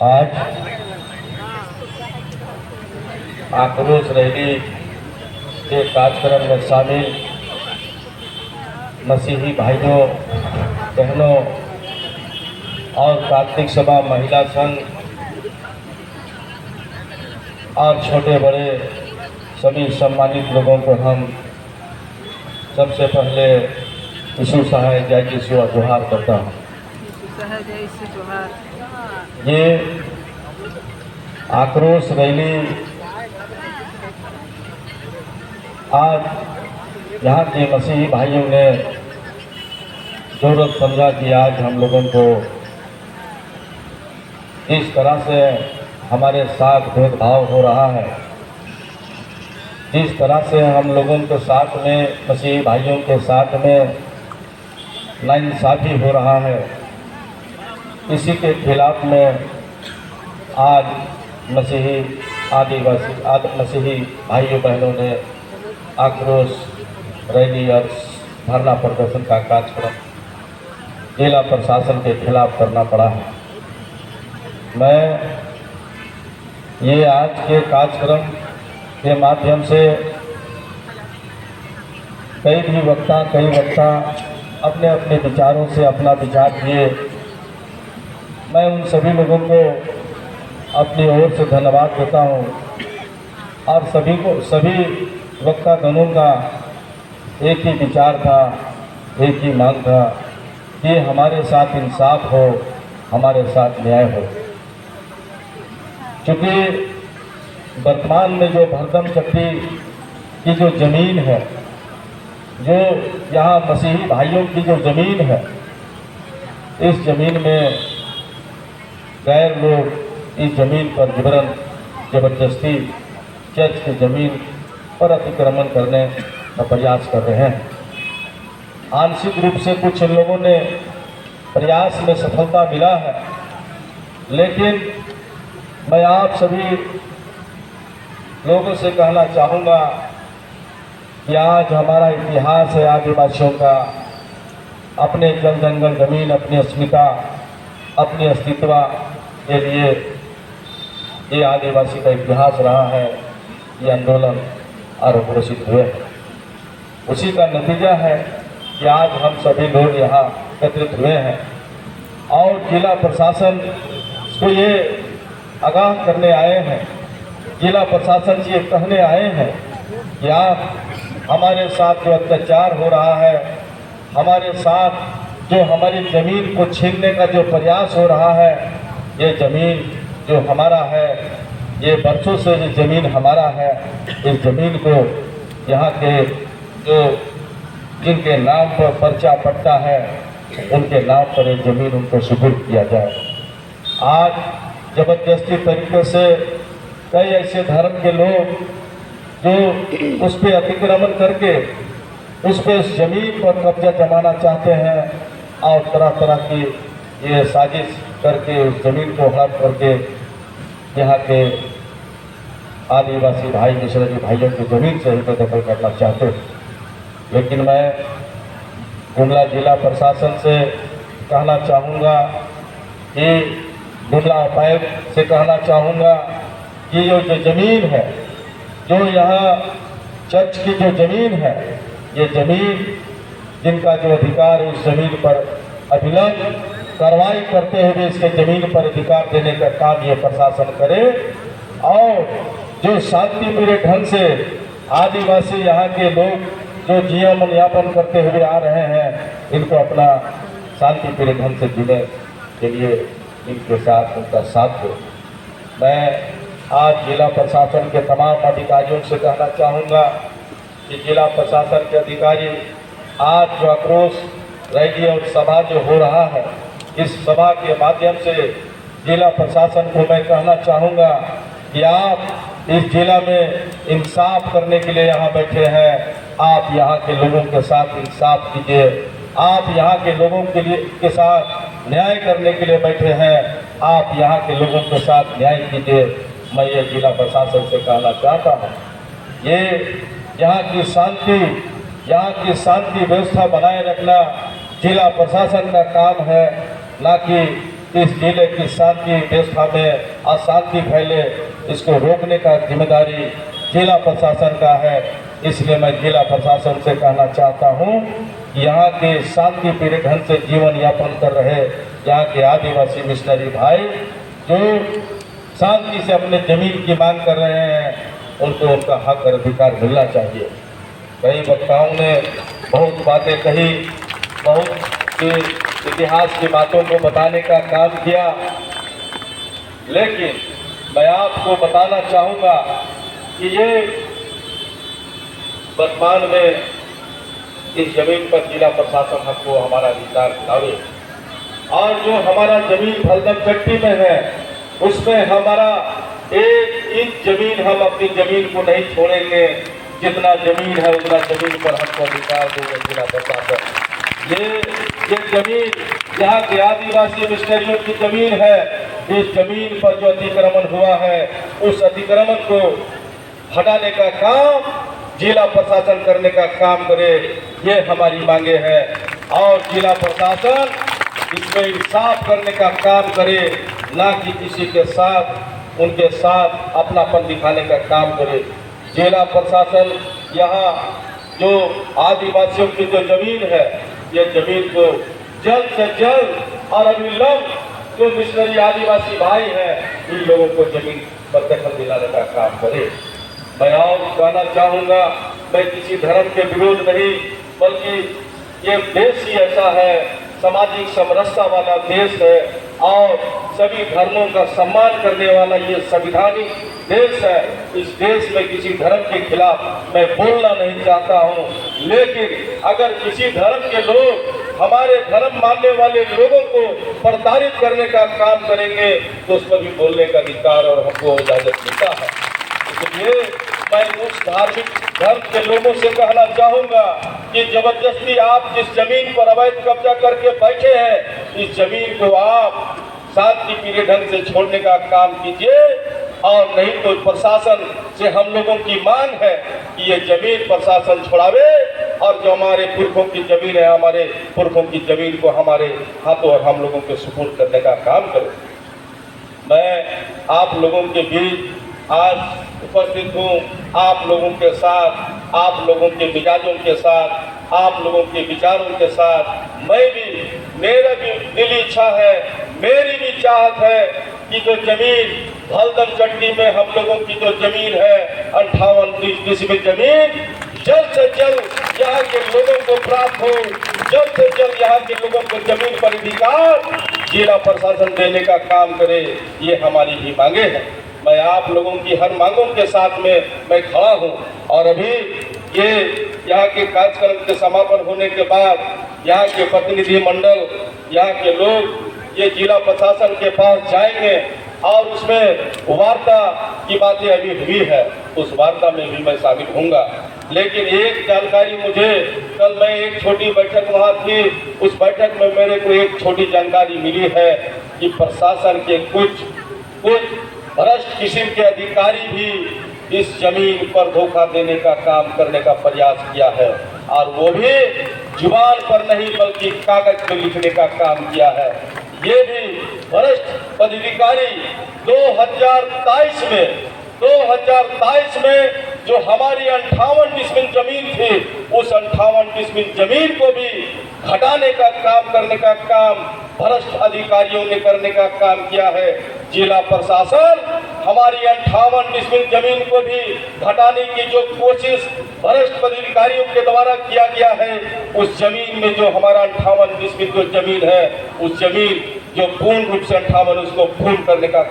आज आक्रोश रैली के कार्यक्रम में शामिल मसीही भाइयों बहनों और कार्तिक सभा महिला संघ और छोटे बड़े सभी सम्मानित लोगों को हम सबसे पहले यीशु सहाय जय यीशु जोहार करता हूँ। ये आक्रोश रैली आज यहाँ के मसीही भाइयों ने जरूरत समझा कि आज हम लोगों को इस तरह से हमारे साथ भेदभाव हो रहा है, जिस तरह से हम लोगों के साथ में मसीही भाइयों के साथ में नाइंसाफ़ी हो रहा है, इसी के खिलाफ में आज मसीही मसीही भाइयों बहनों ने आक्रोश रैली और धरना प्रदर्शन का कार्यक्रम जिला प्रशासन के खिलाफ करना पड़ा है। मैं ये आज के कार्यक्रम के माध्यम से कई वक्ता अपने अपने विचारों से अपना विचार दिए। मैं उन सभी लोगों को अपनी ओर से धन्यवाद देता हूँ और सभी वक्तागणों का एक ही विचार था, एक ही मांग था कि हमारे साथ इंसाफ हो, हमारे साथ न्याय हो। क्योंकि वर्तमान में जो भरदम चक्री की जो ज़मीन है, जो यहाँ मसीही भाइयों की जो ज़मीन है, इस ज़मीन में गैर लोग इस ज़मीन पर ज़बरदस्ती चर्च की ज़मीन पर अतिक्रमण करने का प्रयास कर रहे हैं। आंशिक रूप से कुछ लोगों ने प्रयास में सफलता मिला है, लेकिन मैं आप सभी लोगों से कहना चाहूँगा कि आज हमारा इतिहास है आदिवासियों का, अपने जल जंगल ज़मीन, अपनी अस्मिता, अपने अस्तित्व के लिए ये आदिवासी का इतिहास रहा है। ये आंदोलन और घोषित हुए, उसी का नतीजा है कि आज हम सभी लोग यहाँ एकत्रित हुए हैं और जिला प्रशासन को ये आगाह करने आए हैं, जिला प्रशासन से ये कहने आए हैं कि आप हमारे साथ जो अत्याचार हो रहा है, हमारे साथ जो हमारी ज़मीन को छीनने का जो प्रयास हो रहा है, ये ज़मीन जो हमारा है, ये बरसों से ये ज़मीन हमारा है, इस ज़मीन को यहाँ के जो जिनके नाम पर पर्चा पट्टा है, उनके नाम पर ये ज़मीन उनको सुपुर्द किया जाए। आज ज़बरदस्ती तरीके से कई ऐसे धर्म के लोग जो उस पर अतिक्रमण करके उस पर ज़मीन पर कब्जा जमाना चाहते हैं और तरह तरह की ये साजिश करके उस ज़मीन को हड़प करके यहाँ के आदिवासी भाई मिश्रजी भाइयों की ज़मीन से ही दखल करना चाहते हैं। लेकिन मैं गुमला जिला प्रशासन से कहना चाहूँगा कि गुमला उपायुक्त से कहना चाहूँगा कि जो ज़मीन है, जो यहाँ चर्च की जो ज़मीन है, ये ज़मीन जिनका जो अधिकार है उस ज़मीन पर अभिलंब कार्रवाई करते हुए इसके ज़मीन पर अधिकार देने का काम ये प्रशासन करे और जो शांतिपूर्ण ढंग से आदिवासी यहाँ के लोग जो जीवन यापन करते हुए आ रहे हैं, इनको अपना शांतिपूर्ण ढंग से जीने के लिए इनके साथ उनका साथ दो। मैं आज जिला प्रशासन के तमाम अधिकारियों से कहना चाहूँगा कि जिला प्रशासन के अधिकारी आज जो आक्रोश रैली और सभा जो हो रहा है, इस सभा के माध्यम से जिला प्रशासन को मैं कहना चाहूँगा कि आप इस जिला में इंसाफ करने के लिए यहाँ बैठे हैं। आप यहाँ के लोगों के साथ इंसाफ कीजिए, आप यहाँ के लोगों के साथ न्याय करने के लिए बैठे हैं, आप यहाँ के लोगों के साथ न्याय कीजिए। मैं ये जिला प्रशासन से कहना चाहता हूँ, ये यहाँ की शांति व्यवस्था बनाए रखना जिला प्रशासन का काम है, ना कि इस जिले की शांति व्यवस्था में अशांति फैले, इसको रोकने का जिम्मेदारी जिला प्रशासन का है। इसलिए मैं जिला प्रशासन से कहना चाहता हूँ कि यहाँ के शांति प्रिय ढंग से जीवन यापन कर रहे यहाँ के आदिवासी मिशनरी भाई जो शांति से अपने जमीन की मांग कर रहे हैं, उनको उनका हक और अधिकार मिलना चाहिए। कई वक्ताओं ने बहुत बातें कही, बहुत के इतिहास की बातों को बताने का काम किया, लेकिन मैं आपको बताना चाहूँगा कि ये वर्तमान में इस जमीन पर जिला प्रशासन हमको हमारा अधिकार दिलावे, और जो हमारा जमीन फलदम चट्टी में है उसमें हमारा 1 इंच जमीन हम अपनी जमीन को नहीं छोड़ेंगे। जितना जमीन है उतना जमीन पर हमको अधिकार देगा जिला प्रशासन। ये जमीन यहाँ के आदिवासी मिशनरियों की जमीन है। इस जमीन पर जो अतिक्रमण हुआ है उस अतिक्रमण को हटाने का काम जिला प्रशासन करने का काम करे, ये हमारी मांगे हैं। और जिला प्रशासन इसमें इंसाफ करने का काम करे, ना कि किसी के साथ उनके साथ अपनापन दिखाने का काम करे। जिला प्रशासन यहाँ जो आदिवासियों की जो जमीन है, ये जमीन को जल्द से जल्द और अविलंब जो मिशनरी आदिवासी भाई हैं इन लोगों को जमीन पर दखल दिलाने का काम करे। मैं और कहना चाहूँगा, मैं किसी धर्म के विरोध नहीं, बल्कि ये देश ही ऐसा है, सामाजिक समरसता वाला देश है और सभी धर्मों का सम्मान करने वाला ये संविधानिक देश है। इस देश में किसी धर्म के खिलाफ मैं बोलना नहीं चाहता हूँ, लेकिन अगर किसी धर्म के लोग हमारे धर्म मानने वाले लोगों को प्रताड़ित करने का काम करेंगे तो उस पर भी बोलने का अधिकार और हमको इजाजत मिलता है। इसलिए मैं उस धार्मिक धर्म के लोगों से कहना चाहूँगा कि जबरदस्ती आप जिस जमीन पर अवैध कब्जा करके बैठे हैं, इस जमीन को आप शांति प्रिय ढंग से छोड़ने का काम कीजिए, और नहीं तो प्रशासन से हम लोगों की मांग है कि ये जमीन प्रशासन छुड़ावे और जो हमारे पुरखों की जमीन है, हमारे पुरखों की जमीन को हमारे हाथों और हम लोगों के सुपुर्द करने का काम करे। मैं आप लोगों के बीच आज उपस्थित हूँ, आप लोगों के साथ, आप लोगों के मिजाजों के साथ, आप लोगों के विचारों के साथ। मैं भी, मेरा भी दिली इच्छा है, मेरी भी चाहत है कि जो जमीन हल्दम चट्टी में हम लोगों की जो जमीन है 58 डिसमिल जमीन, जल्द से जल्द यहाँ के लोगों को प्राप्त हो, जल्द से जल्द यहाँ के लोगों को जमीन पर अधिकार जिला प्रशासन देने का काम करे, ये हमारी भी मांगे हैं। मैं आप लोगों की हर मांगों के साथ में मैं खड़ा हूँ। और अभी ये यहाँ के कार्यक्रम के समापन होने के बाद यहाँ के प्रतिनिधि मंडल, यहाँ के लोग ये जिला प्रशासन के पास जाएंगे और उसमें वार्ता की बातें अभी हुई है, उस वार्ता में भी मैं शामिल होऊंगा। लेकिन एक जानकारी मुझे, कल मैं एक छोटी बैठक वहाँ थी, उस बैठक में मेरे को एक छोटी जानकारी मिली है कि प्रशासन के कुछ भ्रष्ट किस्म के अधिकारी भी इस जमीन पर धोखा देने का काम करने का प्रयास किया है, और वो भी जुबान पर नहीं बल्कि कागज पर लिखने का काम किया है। ये भी भ्रष्ट पदाधिकारी 2023 में जो हमारी 58 डिसमिल जमीन थी, उस 58 डिसमिल जमीन को भी घटाने का काम करने का काम भ्रष्ट अधिकारियों ने करने का काम किया है। जिला प्रशासन हमारी 58 डिसमिल जमीन को भी घटाने की जो कोशिश भ्रष्ट पदाधिकारियों के द्वारा किया गया है, उस जमीन में जो हमारा 58 डिसमिल जो जमीन है, उस जमीन जो पूर्ण रूप से 58 उसको पूर्ण करने का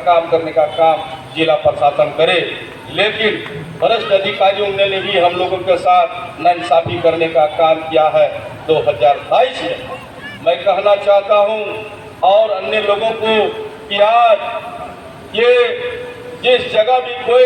काम जिला प्रशासन करे। लेकिन भ्रष्ट अधिकारियों ने भी हम लोगों के साथ नाइंसाफी करने का काम किया है 2022 में। मैं कहना चाहता हूं और अन्य लोगों को कि आज ये जिस जगह भी कोई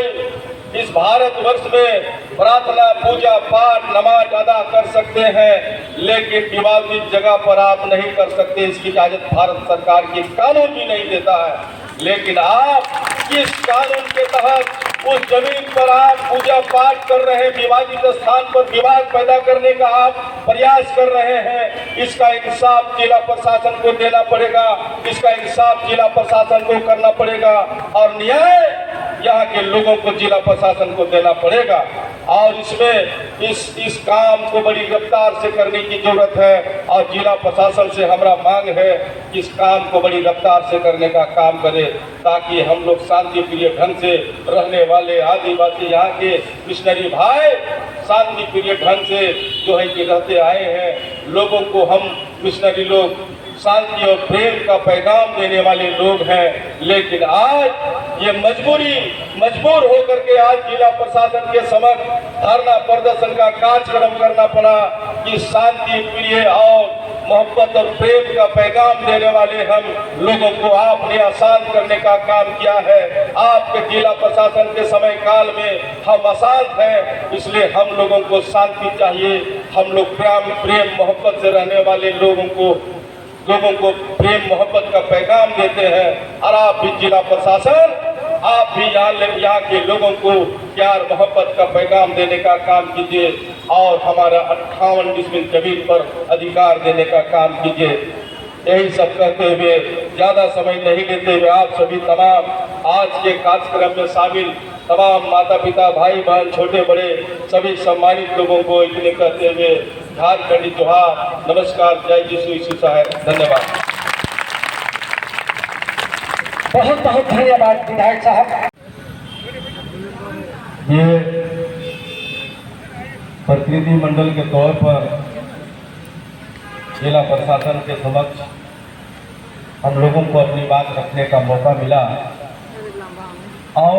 इस भारतवर्ष में प्रार्थना, पूजा पाठ, नमाज अदा कर सकते हैं, लेकिन विवादित जगह पर आप नहीं कर सकते, इसकी इजाजत भारत सरकार की कानून भी नहीं देता है। लेकिन आप किस कानून के तहत उस जमीन पर आप पूजा पाठ कर रहे हैं, विवादित स्थान पर विवाद पैदा करने का आप प्रयास कर रहे हैं। इसका इंसाफ जिला प्रशासन को देना पड़ेगा, इसका इंसाफ जिला प्रशासन को करना पड़ेगा और न्याय यहाँ के लोगों को जिला प्रशासन को देना पड़ेगा। और इसमें इस काम को बड़ी रफ्तार से करने की जरूरत है और जिला प्रशासन से हमारा मांग है कि इस काम को बड़ी रफ्तार से करने का काम करे, ताकि हम लोग शांति प्रिय ढंग से रहने वाले आदिवासी यहाँ के मिशनरी भाई शांति प्रिय ढंग से जो है कि रहते आए हैं। लोगों को हम मिशनरी लोग शांति और प्रेम का पैगाम देने वाले लोग हैं, लेकिन आज ये मजबूर होकर के आज जिला प्रशासन के समक्ष धरना प्रदर्शन का कार्यक्रम करना पड़ा कि शांति प्रिय और मोहब्बत और प्रेम का पैगाम देने वाले हम लोगों को आपने आसान करने का काम किया है। आपके जिला प्रशासन के समय काल में हम अशांत हैं, इसलिए हम लोगों को शांति चाहिए। हम लोग प्रेम मोहब्बत से रहने वाले लोगों को प्रेम मोहब्बत का पैगाम देते हैं। और आप भी जिला प्रशासन, आप भी यहाँ के लोगों को प्यार मोहब्बत का पैगाम देने का काम कीजिए और हमारा 58 डिसमिल जमीन पर अधिकार देने का काम कीजिए। यही सब करते हुए ज़्यादा समय नहीं लेते हुए आप सभी तमाम आज के कार्यक्रम में शामिल तमाम माता पिता भाई बहन छोटे बड़े सभी सम्मानित लोगों को इतने कहते हुए झारखंडी जोहार, नमस्कार, जय यीशु साहब, धन्यवाद। बहुत बहुत धन्यवाद विधायक साहब। ये प्रतिनिधि मंडल के तौर पर जिला प्रशासन के समक्ष हम लोगों को अपनी बात रखने का मौका मिला और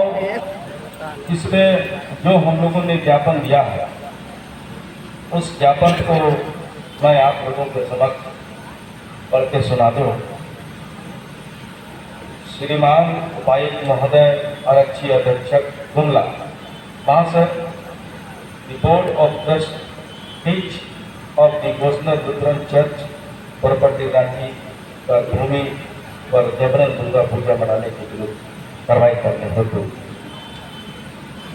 इसमें जो हम लोगों ने ज्ञापन दिया है उस ज्ञापन को मैं आप लोगों के समक्ष पढ़ के सुना दूं। श्रीमान उपायुक्त महोदय, आरक्षी अधीक्षक गुमला, महाशय, the board of trustees of the Gosner Lutheran Church property Ranchi पर भूमि पर जबरन दुर्गा पूजा मनाने के विरुद्ध कार्रवाई करने हेतु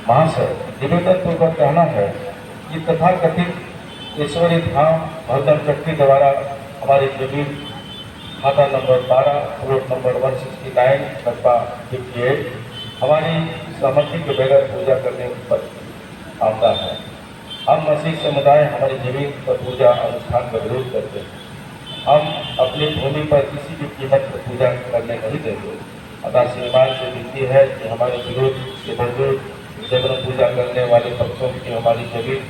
महाशय निवेदन पूर्वक कहना है कि तथाकथित ईश्वरी धाम भरतन चक्की द्वारा हमारी जमीन खाता नंबर 12 प्लॉट नंबर 169 कस्बा 58 हमारी सहमति के बगैर पूजा करने पर आता है। हम मसीह समुदाय हमारी जमीन पर पूजा अनुष्ठान का विरोध करते हैं। हम अपनी भूमि पर किसी भी कीमत पर पूजा करने नहीं देंगे। अतः श्रीमान से विनती है कि हमारे विरोध के बावजूद जबरन पूजा करने वाले पक्षों की हमारी जमीन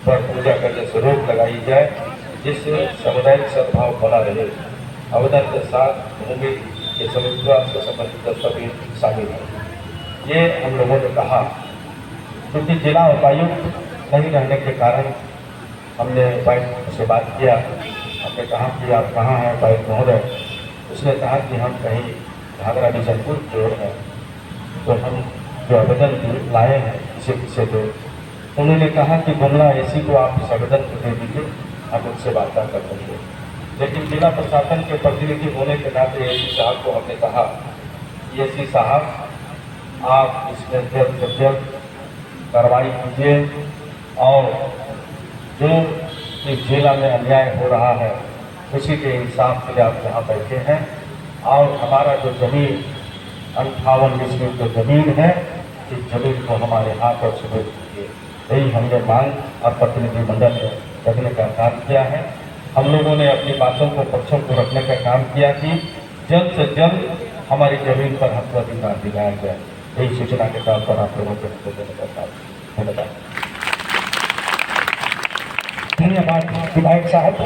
पर पूजा करने से रोक लगाई जाए, जिससे सामुदायिक सद्भाव बना रहे। आवेदन के साथ भूमि के स्वामित्व से संबंधित दस्तावेज शामिल है। ये हम लोगों ने कहा क्योंकि जिला उपायुक्त नहीं रहने के कारण हमने उपायुक्त से बात किया। हमने कहा कि आप कहाँ हैं उपायुक्त महोदय? उसने कहा कि हम कहीं घाघरा बिशनपुर की ओर हैं, तो हम जो आवेदन लाए हैं इसे दो। उन्होंने कहा कि गुमला एसी को आप इस आवेदन को दे दीजिए, हम उनसे वार्ता कर लेंगे। लेकिन जिला प्रशासन के प्रतिनिधि होने के नाते एसी साहब को हमने कहा कि एसी साहब आप इसमें जल्द से जल्द कार्रवाई कीजिए और जो इस जिला में अन्याय हो रहा है उसी के इंसाफ के लिए आप यहाँ बैठे हैं और हमारा जो जमीन 58 डिसमिल जो जमीन है इस जमीन को हमारे हाथ और सुबह कीजिए। यही हमने मांग और प्रतिनिधि मंडल में रखने का काम किया है। हम लोगों ने अपनी बातों को पक्षों को रखने का काम किया कि जल्द से जल्द हमारी जमीन पर हक अधिकार दिलाया जाए। यही सूचना के तौर पर आप लोगों को देने का काम। धन्यवाद धन्यवाद विधायक साहब।